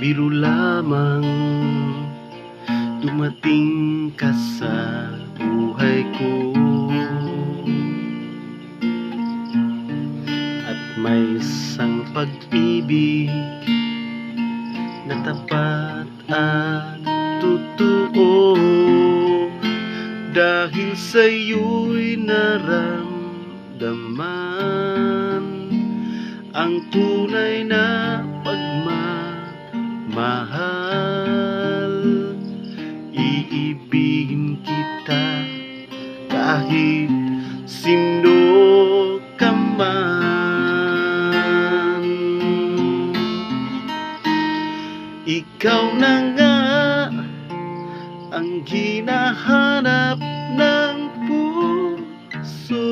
biro lamang dumating ka sa buhay ko, at may isang pag-ibig na tapat at totoo. Dahil sa'yo'y naramdaman ang tunay na pagmamahal. Iibigin kita kahit sino ka man. Ikaw na nga ang hinahanap ng puso,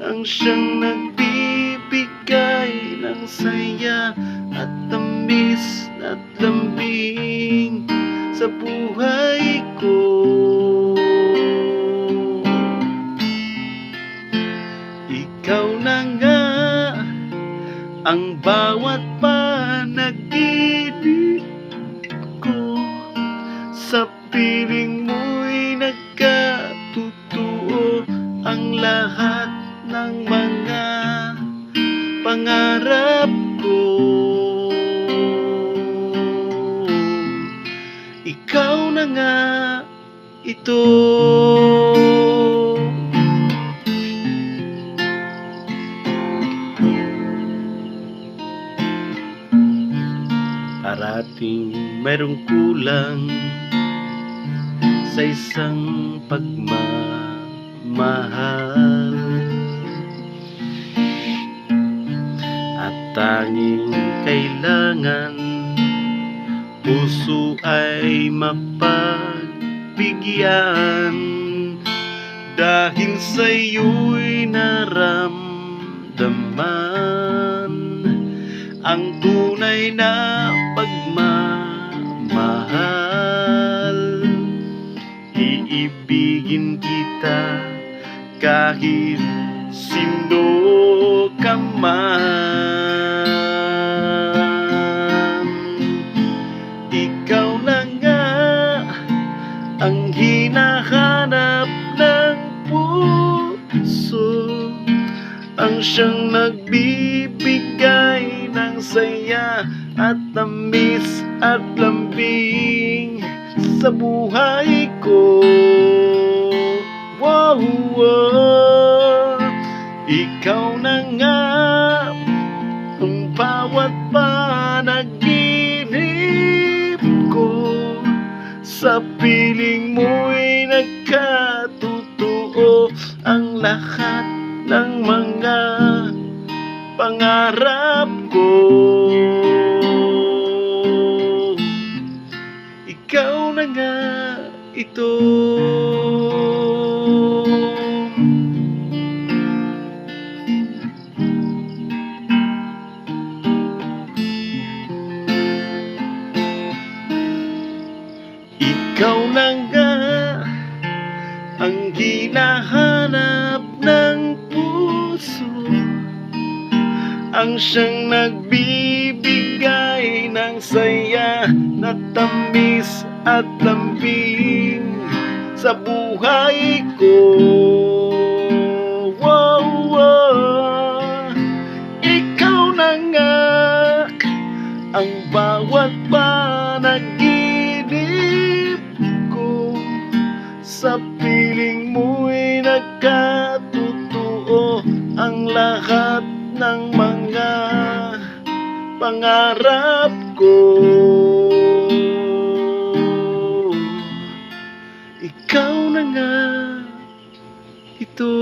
ang siyang nagbibigay ng saya at tamis at lambing sa buhay ko. Ikaw na nga ang bawat panaginip ko, sa piling mo'y nagkatotoo ang lahat ng mga pangarap ko. Ikaw na nga ito. Parating mayroong kulang sa isang pagmamahal, at tanging kailangan puso ay mapagbigyan. Dahil sa'yo'y naramdaman ang tunay na pagmamahal. Iibigin kita kahit sino ka man. Ikaw na nga ang hinahanap ng puso, ang siyang nagbibigay ng saya at tamis at lambing sa buhay ko. Wow, wow. Ikaw na nga ang bawat panaginip ko, sa piling mo'y nagkatotoo ang lahat ng mga pangarap ko. Ikaw na nga ito. Ikaw na nga ang hinahanap ng puso, ang siyang nagbibigay ng saya na tamis at lambing sa buhay ko. Wow, wow. Ikaw na nga ang bawat panaginip ko, sa piling mo'y nagkatotoo ang lahat ng mga pangarap ko. Ikaw na nga ito.